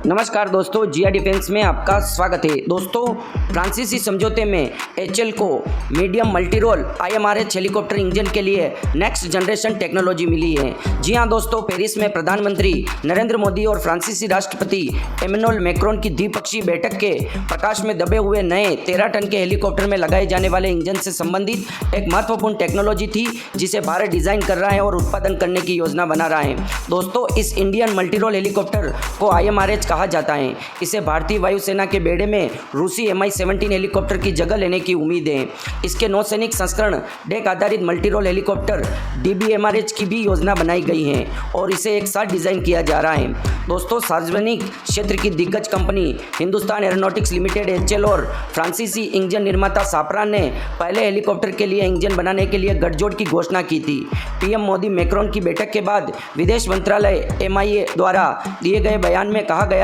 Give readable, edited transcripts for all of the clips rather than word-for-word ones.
नमस्कार दोस्तों, जिया डिफेंस में आपका स्वागत है। दोस्तों, फ्रांसीसी समझौते में एचएल को medium multi role IMRH helicopter engine के लिए नेक्स्ट जनरेशन टेक्नोलॉजी मिली है। जी हां दोस्तों, पेरिस में प्रधानमंत्री नरेंद्र मोदी और फ्रांसीसी राष्ट्रपति एमेनुएल मैक्रोन की द्विपक्षीय बैठक के प्रकाश में दबे हुए नए 13 टन के हेलीकॉप्टर में लगाए जाने वाले इंजन से संबंधित एक महत्वपूर्ण टेक्नोलॉजी थी, जिसे भारत डिजाइन कर रहा है और उत्पादन करने की योजना बना रहा है। दोस्तों, इस इंडियन मल्टी रोल हेलीकॉप्टर को आईएमआरएच कहा जाता है। इसे भारतीय वायुसेना के बेड़े में रूसी Mi-17 हेलीकॉप्टर की जगह लेने की उम्मीद है। इसके नौसैनिक संस्करण डेक आधारित मल्टी रोल हेलीकॉप्टर DBMRH की भी योजना बनाई गई है और इसे एक साथ डिजाइन किया जा रहा है। दोस्तों, सार्वजनिक क्षेत्र की दिग्गज company Hindustan aeronautics limited HAL और फ्रांसीसी इंजन निर्माता साफ्रान ने पहले हेलीकॉप्टर के लिए इंजन बनाने के लिए गठजोड़ की घोषणा की थी। पीएम मोदी मैक्रोन की बैठक के बाद विदेश मंत्रालय MIA द्वारा दिए गए बयान में कहा गया,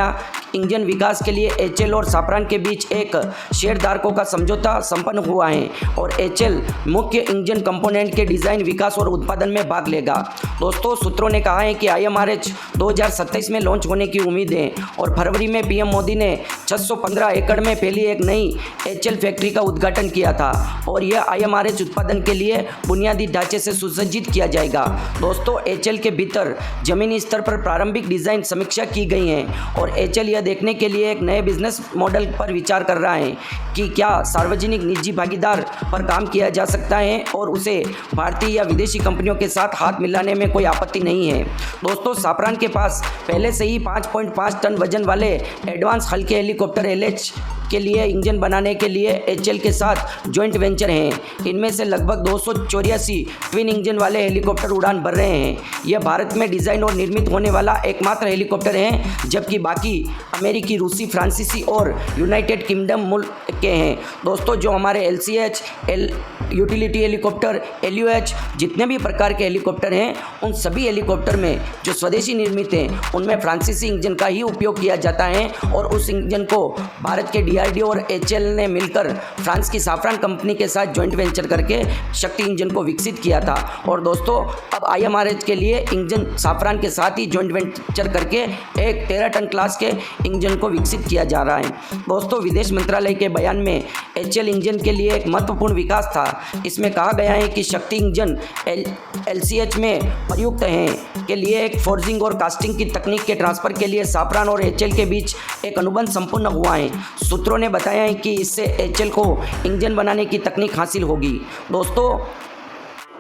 इंजन विकास के लिए HAL और साफ्रान के बीच एक शेयरधारकों का समझौता संपन्न हुआ है और HAL मुख्य इंजन कंपोनेंट के डिज़ाइन, विकास और उत्पादन में भाग लेगा। दोस्तों, सूत्रों ने कहा है कि IMRH 2027 में लॉन्च होने की उम्मीद है और फरवरी में पीएम मोदी ने 615 एकड़ में फैली एक नई HAL फैक्ट्री का उद्घाटन किया था और यह IMRH उत्पादन के लिए बुनियादी ढांचे से सुसज्जित किया जाएगा। दोस्तों, HAL के भीतर जमीनी स्तर पर प्रारंभिक डिज़ाइन समीक्षा की गई है और HAL देखने के लिए एक नए बिजनेस मॉडल पर विचार कर रहा है कि क्या सार्वजनिक निजी भागीदार पर काम किया जा सकता है और उसे भारतीय या विदेशी कंपनियों के साथ हाथ मिलाने में कोई आपत्ति नहीं है। दोस्तों, साफ्रान के पास पहले से ही 5.5 टन वजन वाले एडवांस हल्के हेलीकॉप्टर LH के लिए इंजन बनाने के लिए HAL के साथ जॉइंट वेंचर हैं। इनमें से लगभग 284 ट्विन इंजन वाले हेलीकॉप्टर उड़ान भर रहे हैं। यह भारत में डिज़ाइन और निर्मित होने वाला एकमात्र हेलीकॉप्टर है, जबकि बाकी अमेरिकी, रूसी, फ्रांसीसी और यूनाइटेड किंगडम मुल्क के हैं। दोस्तों, जो हमारे LCH, यूटिलिटी हेलीकॉप्टर, LUH जितने भी प्रकार के हेलीकॉप्टर हैं, उन सभी हेलीकॉप्टर में जो स्वदेशी निर्मित हैं, उनमें फ्रांसीसी इंजन का ही उपयोग किया जाता है और उस इंजन को भारत के DRDO और HAL ने मिलकर फ्रांस की साफ्रान कंपनी के साथ जॉइंट वेंचर करके शक्ति इंजन को विकसित किया था। और दोस्तों, अब IMRH के लिए इंजन साफ्रान के साथ ही जॉइंट वेंचर करके एक 13 टन क्लास के इंजन को विकसित किया जा रहा है। दोस्तों, विदेश मंत्रालय के बयान में HAL इंजन के लिए एक महत्वपूर्ण विकास था। इसमें कहा गया है कि शक्ति इंजन LCH में प्रयुक्त हैं के लिए एक फोर्जिंग और कास्टिंग की तकनीक के ट्रांसफर के लिए साफ्रान और HAL के बीच एक अनुबंध संपूर्ण हुआ है। सूत्रों ने बताया है कि इससे HAL को इंजन बनाने की तकनीक हासिल होगी। दोस्तों,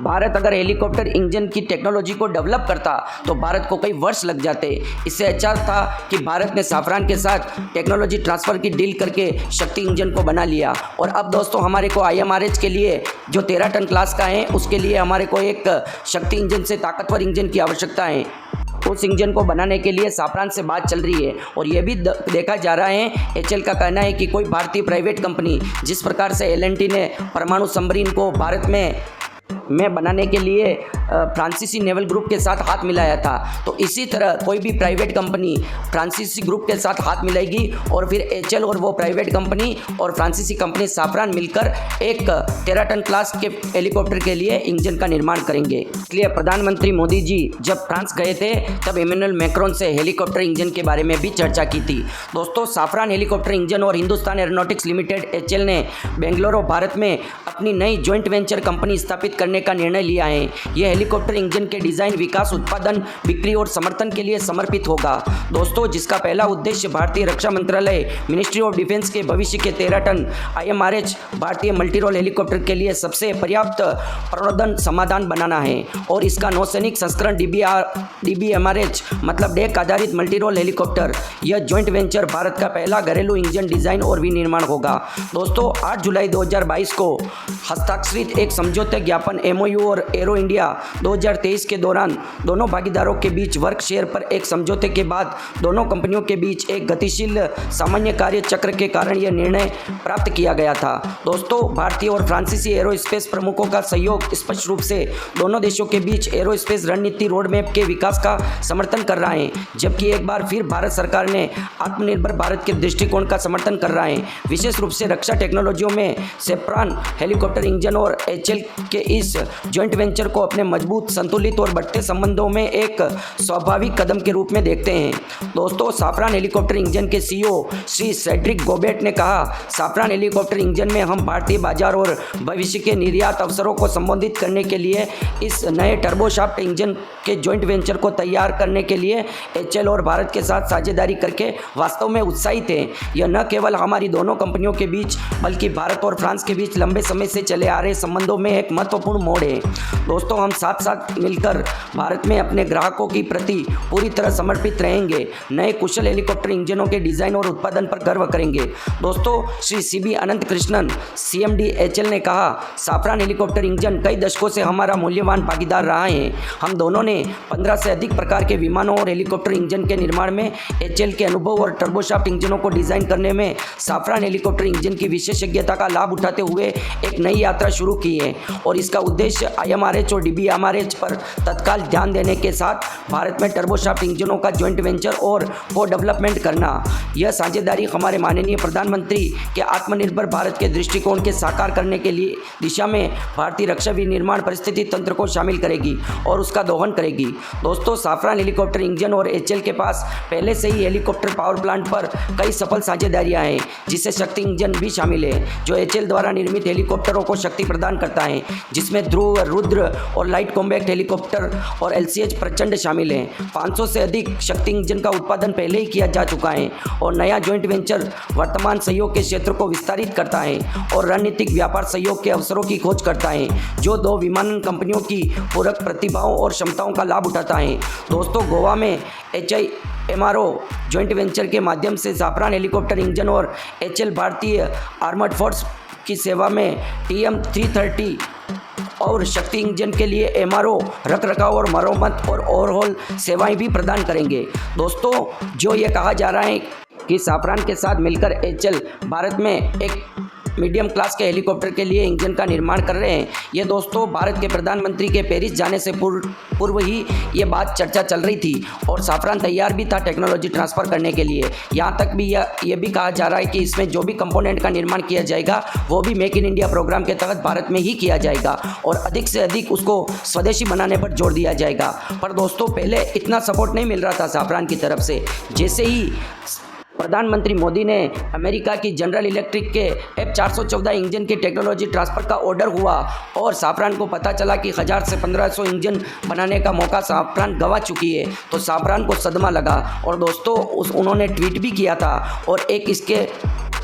भारत अगर हेलीकॉप्टर इंजन की टेक्नोलॉजी को डेवलप करता तो भारत को कई वर्ष लग जाते। इससे अच्छा था कि भारत ने साफ्रान के साथ टेक्नोलॉजी ट्रांसफ़र की डील करके शक्ति इंजन को बना लिया। और अब दोस्तों, हमारे को IMRH के लिए जो 13 टन क्लास का है, उसके लिए हमारे को एक शक्ति इंजन से ताकतवर इंजन की आवश्यकता है। उस इंजन को बनाने के लिए साफ्रान से बात चल रही है और यह भी देखा जा रहा है, HAL का कहना है कि कोई भारतीय प्राइवेट कंपनी, जिस प्रकार से L&T ने परमाणु सबमरीन को भारत में बनाने के लिए फ्रांसीसी नेवल ग्रुप के साथ हाथ मिलाया था, तो इसी तरह कोई भी प्राइवेट कंपनी फ्रांसीसी ग्रुप के साथ हाथ मिलाएगी और फिर HAL और वो प्राइवेट कंपनी और फ्रांसीसी कंपनी साफ्रान मिलकर एक 13 टन क्लास के हेलीकॉप्टर के लिए इंजन का निर्माण करेंगे। इसलिए प्रधानमंत्री मोदी जी जब फ्रांस गए थे, तब एमेनुएल मैक्रोन से हेलीकॉप्टर इंजन के बारे में भी चर्चा की थी। दोस्तों, साफ्रान हेलीकॉप्टर इंजन और हिंदुस्तान एरोनॉटिक्स लिमिटेड HAL ने बेंगलुरु, भारत में अपनी नई जॉइंट वेंचर कंपनी स्थापित करने का निर्णय लिया है। यह हेलीकॉप्टर इंजन के डिजाइन, विकास, उत्पादन, बिक्री और समर्थन के लिए समर्पित होगा। दोस्तों, जिसका पहला उद्देश्य भारतीय रक्षा मंत्रालय, मिनिस्ट्री ऑफ डिफेंस के भविष्य के 13 टन IMRH भारतीय मल्टी रोल हेलीकॉप्टर के लिए सबसे पर्याप्त प्रणोदन समाधान बनाना है और इसका नौसैनिक संस्करण DBMRH मतलब डेक आधारित मल्टी रोल हेलीकॉप्टर, यह जॉइंट वेंचर भारत का पहला घरेलू इंजन डिजाइन और विनिर्माण होगा। दोस्तों, 8 जुलाई 2022 को हस्ताक्षरित एक समझौते ज्ञापन MOU और एरो इंडिया 2023 के दौरान दोनों भागीदारों के बीच वर्क शेयर पर एक समझौते के बाद दोनों कंपनियों के बीच एक गतिशील सामान्य कार्य चक्र के कारण यह निर्णय प्राप्त किया गया था। दोस्तों, भारतीय और फ्रांसीसी एरोस्पेस प्रमुखों का सहयोग स्पष्ट रूप से दोनों देशों के बीच एरोस्पेस रणनीति रोडमैप के विकास का समर्थन कर रहा है, जबकि एक बार फिर भारत सरकार ने आत्मनिर्भर भारत के दृष्टिकोण का समर्थन कर रहा है। विशेष रूप से रक्षा टेक्नोलॉजियों में सेफ्रॉन हेलीकॉप्टर इंजन और HAL के इस जॉइंट वेंचर को अपने मजबूत, संतुलित और बढ़ते संबंधों में एक स्वाभाविक कदम के रूप में देखते हैं। दोस्तों, साफरान हेलीकॉप्टर इंजन के सीईओ श्री सेड्रिक गोबेट ने कहा, साफरान हेलीकॉप्टर इंजन में हम भारतीय बाजार और भविष्य के निर्यात अवसरों को संबोधित करने के लिए इस नए टर्बोशाफ्ट इंजन के जॉइंट वेंचर को तैयार करने के लिए एचएल और भारत के साथ साझेदारी करके वास्तव में उत्साहित हैं। यह न केवल हमारी दोनों कंपनियों के बीच बल्कि भारत और फ्रांस के बीच लंबे समय से चले आ रहे संबंधों में एक महत्वपूर्ण मोड़ है। दोस्तों, हम साथ साथ मिलकर भारत में अपने ग्राहकों की प्रति पूरी तरह समर्पित रहेंगे, नए कुशल हेलीकॉप्टर इंजनों के डिजाइन और उत्पादन पर गर्व करेंगे। दोस्तों, श्री सीबी अनंत कृष्णन सीएमडी एचएल ने कहा, साफरान हेलीकॉप्टर इंजन कई दशकों से हमारा मूल्यवान भागीदार रहा है। हम दोनों ने 15 से अधिक प्रकार के विमानों और हेलीकॉप्टर इंजन के निर्माण में एचएल के अनुभव और टर्बोशाफ्ट इंजनों को डिजाइन करने में साफरान हेलीकॉप्टर इंजन की विशेषज्ञता का लाभ उठाते हुए एक नई यात्रा शुरू की है और इसका उद्देश्य IMRH और DBMRH पर तत्काल ध्यान देने के साथ भारत में टर्बोशाफ्ट इंजनों का जॉइंट वेंचर और को डेवलपमेंट करना। यह साझेदारी हमारे माननीय प्रधानमंत्री के आत्मनिर्भर भारत के दृष्टिकोण के साकार करने के लिए दिशा में भारतीय रक्षा विनिर्माण परिस्थिति तंत्र को शामिल करेगी और उसका दोहन करेगी। दोस्तों, साफरान हेलीकॉप्टर इंजन और एचएल के पास पहले से ही हेलीकॉप्टर पावर प्लांट पर कई सफल साझेदारियां हैं, जिससे शक्ति इंजन भी शामिल है जो एचएल द्वारा निर्मित हेलीकॉप्टरों को शक्ति प्रदान करता है, जिसमें ध्रुव, रुद्र और लाइट कॉम्बैक्ट हेलीकॉप्टर और LCH प्रचंड शामिल हैं। 500 से अधिक शक्ति इंजन का उत्पादन पहले ही किया जा चुका है और नया जॉइंट वेंचर वर्तमान सहयोग के क्षेत्र को विस्तारित करता है और रणनीतिक व्यापार सहयोग के अवसरों की खोज करता है, जो दो विमानन कंपनियों की पूरक प्रतिभाओं और क्षमताओं का लाभ उठाता है। दोस्तों, गोवा में HIMRO जॉइंट वेंचर के माध्यम से साफरान हेलीकॉप्टर इंजन और एचएल भारतीय आर्मर्ड फोर्स की सेवा में TM330 और शक्ति इंजन के लिए MRO रखरखाव और मरम्मत और ओवरहॉल सेवाएं भी प्रदान करेंगे। दोस्तों, जो ये कहा जा रहा है कि साफरान के साथ मिलकर एचएल भारत में एक मीडियम क्लास के हेलीकॉप्टर के लिए इंजन का निर्माण कर रहे हैं, ये दोस्तों भारत के प्रधानमंत्री के पेरिस जाने से पूर्व ही ये बात चर्चा चल रही थी और साफरान तैयार भी था टेक्नोलॉजी ट्रांसफ़र करने के लिए। यहाँ तक भी ये भी कहा जा रहा है कि इसमें जो भी कंपोनेंट का निर्माण किया जाएगा वो भी मेक इन इंडिया प्रोग्राम के तहत भारत में ही किया जाएगा और अधिक से अधिक उसको स्वदेशी बनाने पर जोर दिया जाएगा। पर दोस्तों, पहले इतना सपोर्ट नहीं मिल रहा था साफरान की तरफ से। जैसे ही प्रधानमंत्री मोदी ने अमेरिका की जनरल इलेक्ट्रिक के F414 इंजन की टेक्नोलॉजी ट्रांसफ़र का ऑर्डर हुआ और साफरान को पता चला कि 1000 से 1500 इंजन बनाने का मौका साफरान गंवा चुकी है, तो साफरान को सदमा लगा और दोस्तों उन्होंने ट्वीट भी किया था और एक इसके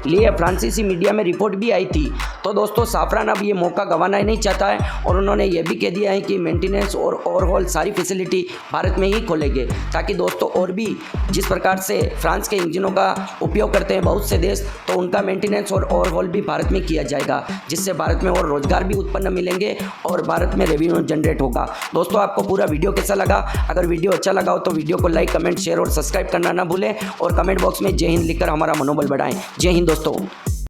लिए फ्रांसीसी मीडिया में रिपोर्ट भी आई थी। तो दोस्तों, साफरान अब ये मौका गंवाना ही नहीं चाहता है और उन्होंने ये भी कह दिया है कि मेंटेनेंस और ओवरहॉल सारी फैसिलिटी भारत में ही खोलेंगे, ताकि दोस्तों और भी जिस प्रकार से फ्रांस के इंजनों का उपयोग करते हैं बहुत से देश, तो उनका मेंटेनेंस और ओवरहॉल भी भारत में किया जाएगा, जिससे भारत में और रोजगार भी उत्पन्न मिलेंगे और भारत में रेवेन्यू जनरेट होगा। दोस्तों, आपको पूरा वीडियो कैसा लगा? अगर वीडियो अच्छा लगा हो तो वीडियो को लाइक, कमेंट, शेयर और सब्सक्राइब करना ना भूलें और कमेंट बॉक्स में जय हिंद लिखकर हमारा मनोबल बढ़ाएं। जय हिंद दोस्तों।